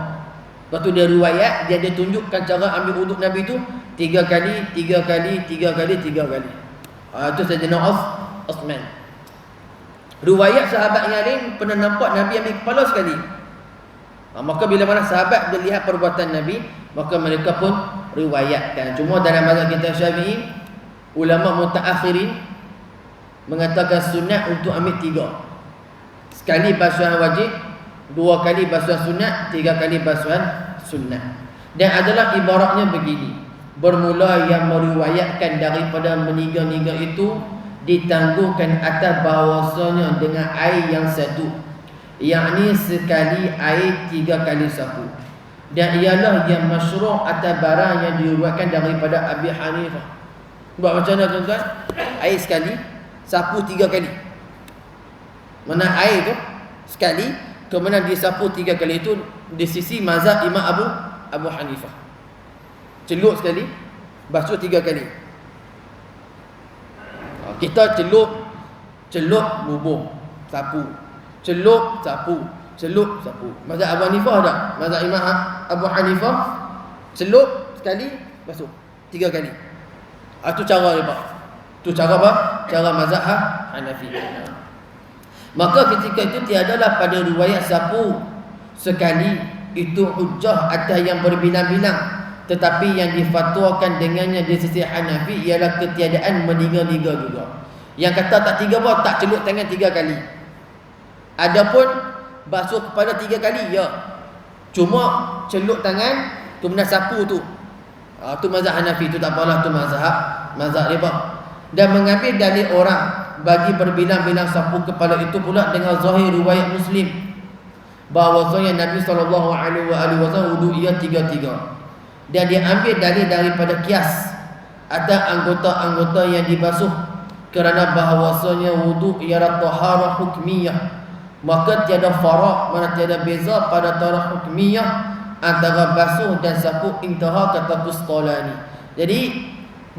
Lepas tu dia riwayat, dia tunjukkan cara ambil wuduk Nabi tu 3 kali. Itu Sayyidina Uthman. Riwayat sahabat yang lain pernah nampak Nabi ambil kepala sekali. Maka bila mana sahabat dia lihat perbuatan Nabi, maka mereka pun riwayatkan. Cuma dalam mazhab kita Syafi'i, ulama mutaakhirin mengatakan sunat untuk ambil 3. Sekali basuhan wajib, 2 kali basuhan sunat, 3 kali basuhan sunat. Dan adalah ibaratnya begini, bermula yang meriwayatkan daripada meninggal-ninggal itu ditangguhkan atas bahawasanya dengan air yang satu, yakni sekali air 3 kali sapu. Dan ialah yang masyru' atas barang yang diriwayatkan daripada Abi Hanifah. Buat macam mana tuan-tuan? Air sekali, sapu 3 kali. Mana air tu sekali, kemudian disapu 3 kali. Itu di sisi mazhab Imam Abu Hanifah. Celup sekali, basuh 3 kali. Kita celup bubuh, sapu. Celup, sapu. Celup, sapu. Mazhab Abu Hanifah tak? Mazhab Imam Abu Hanifah, celup sekali, basuh 3 kali. Itu cara dia. Itu cara apa? Cara mazhab Hanafi. Maka ketika itu tiadalah pada riwayat sapu sekali itu hujjah atas yang berbilang-bilang. Tetapi yang difatwakan dengannya di sisi Hanafi ialah ketiadaan meninggal-ninggal juga. Yang kata tak 3 apa? Tak celup tangan 3 kali. Adapun basuh kepala 3 kali, ya. Cuma celup tangan kemudian sapu tu. Tu mazhab Hanafi, tu tak apalah, tu mazhab dia. Dan mengambil dalil orang bagi berbilang-bilang sapu kepala itu pula dengan zahir riwayat Muslim bahawasanya Nabi SAW wudu ia 3. Dan dia ambil dalil daripada kias ada anggota-anggota yang dibasuh kerana bahawasanya wudu ialah taharah hukmiyah. Maka tiada farak, mana tiada beza pada taharah hukmiyah antara basuh dan sapu, intaha kata Qustalani. Jadi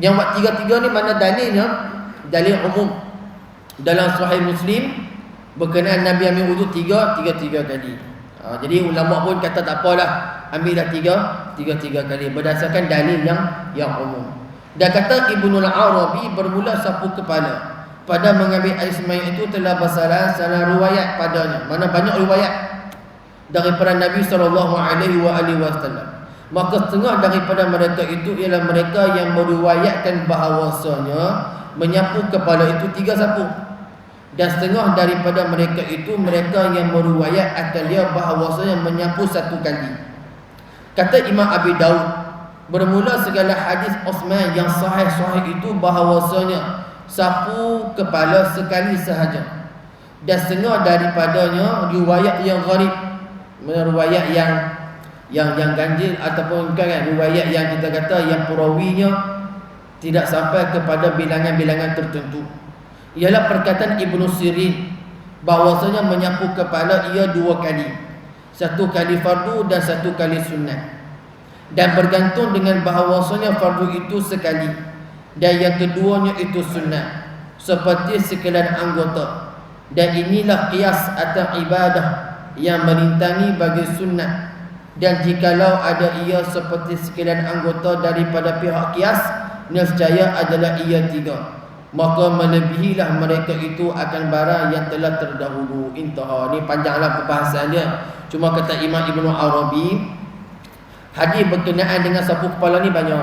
yang buat 3 ni mana dalilnya? Dalil umum dalam Sahih Muslim berkenaan Nabi ambil wudu 3 kali. Jadi ulama pun kata tak apalah, ambillah 3 kali berdasarkan dalil yang umum. Dan kata Ibnu Al-Arabi bermula sapu kepala pada mengambil air sembahyang itu telah bersalah riwayat padanya. Mana banyak riwayat daripada Nabi SAW. Maka setengah daripada mereka itu ialah mereka yang meriwayatkan bahawasanya menyapu kepala itu 3 sapu. Dan setengah daripada mereka itu mereka yang meriwayat akan dia bahawasanya menyapu 1 kali. Kata Imam Abi Daud, bermula segala hadis Uthman yang sahih itu bahawasanya sapu kepala sekali sahaja. Dan setengah daripadanya riwayat yang gharib, riwayat yang ganjil ataupun kan riwayat yang kita kata yang perawinya tidak sampai kepada bilangan-bilangan tertentu. Ialah perkataan Ibnu Sirin bahawasanya menyapu kepala ia 2 kali. 1 kali fardu dan 1 kali sunat. Dan bergantung dengan bahawasanya fardu itu sekali dan yang keduanya itu sunat. Seperti sekelan anggota Dan inilah qiyas atau ibadah yang merintangi bagi sunat. Dan jikalau ada ia seperti sekalian anggota daripada pihak qiyas, nescaya adalah ia 3, maka melebihilah mereka itu akan barang yang telah terdahulu. Intah. Ini panjanglah perbahasan dia. Cuma kata Imam Ibn Arabi, hadis berkenaan dengan sapu kepala ni banyak.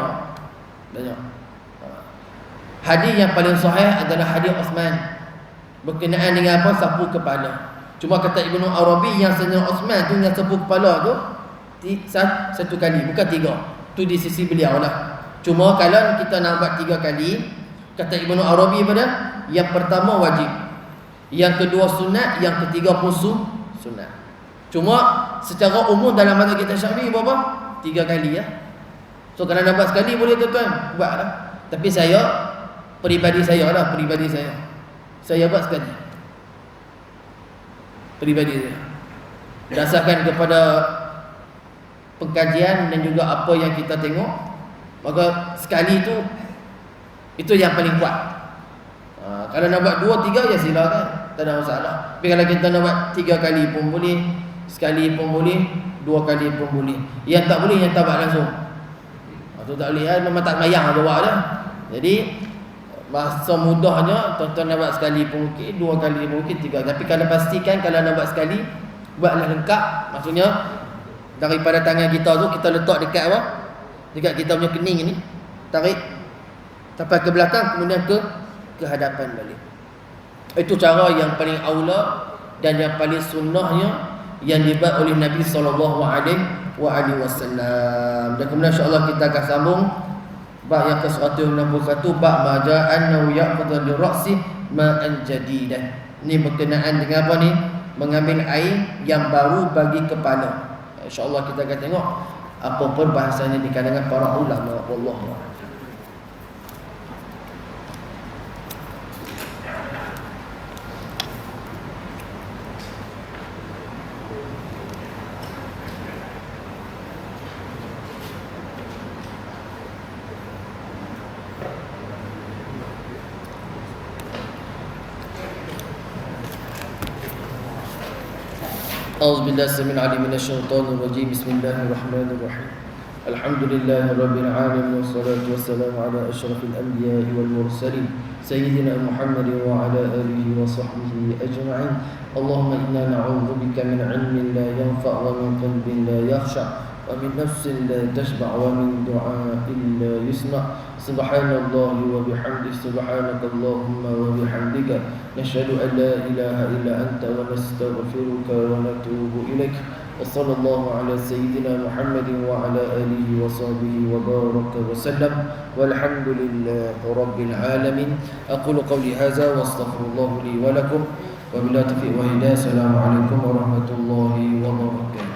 Hadis yang paling sahih adalah hadis Uthman berkenaan dengan apa? Sapu kepala. Cuma kata Ibn Arabi yang Sayyidina Uthman tu yang sapu kepala tu satu kali, bukan 3. Tu di sisi beliau lah. Cuma kalau kita nak buat 3 kali, kata Ibn Arabi pada yang pertama wajib, yang kedua sunat, yang ketiga pun sunat. Cuma secara umum dalam mazhab kita Syafi'i berapa? 3 kali ya. So kalau nak buat sekali boleh tuan-tuan, buatlah. Tapi pribadi saya buat sekali. Pribadi saya. Berdasarkan kepada pengkajian dan juga apa yang kita tengok, maka sekali itu yang paling kuat. Kalau nak buat 2, 3 ya silakan, tak ada masalah. Tapi kalau kita nak buat 3 kali pun boleh, sekali pun boleh, 2 kali pun boleh. Yang tak boleh, yang tak buat langsung. Itu tak boleh, memang tak mayang ada buat dah. Jadi bahasa mudahnya, tuan-tuan nak buat sekali pun okey, 2 kali pun okey, 3. Tapi kalau pastikan kalau nak buat sekali, buatlah lengkap. Maksudnya daripada tangan kita tu kita letak dekat apa? Dekat kita punya kening ni. Tarik sampai ke belakang, kemudian ke hadapan balik. Itu cara yang paling aula dan yang paling sunnahnya yang dibuat oleh Nabi sallallahu alaihi wasallam. Dan kemudian insya-Allah kita akan sambung bab yang ke-161, bab maja annahu ya'khudhu li ra'si ma'an jadidan. Ini berkenaan dengan apa ni? Mengambil air yang baru bagi kepala. InsyaAllah kita akan tengok apa perbahasannya di kalangan para ulama. Wallahu a'lam. أعوذ بالله السميع العليم من الشيطان الرجيم. بسم الله الرحمن الرحيم. الحمد لله رب العالمين والصلاة والسلام على أشرف الأنبياء والمرسلين سيدنا محمد وعلى آله وصحبه أجمعين. اللهم إنا نعوذ بك من علم لا ينفع ومن قلب لا يخشع ومن نفس لا تشبع ومن دعاء لا يسمع. سبحان الله وبحمده سبحانك اللهم وبحمدك نشهد أن لا إله إلا أنت ونستغفرك ونتوب إليك. وصلى الله على سيدنا محمد وعلى آله وصحبه وبارك وسلم والحمد لله رب العالمين. أقول قولي هذا واستغفر الله لي ولكم وبالله التوفيق والهداية. السلام عليكم ورحمة الله وبركاته.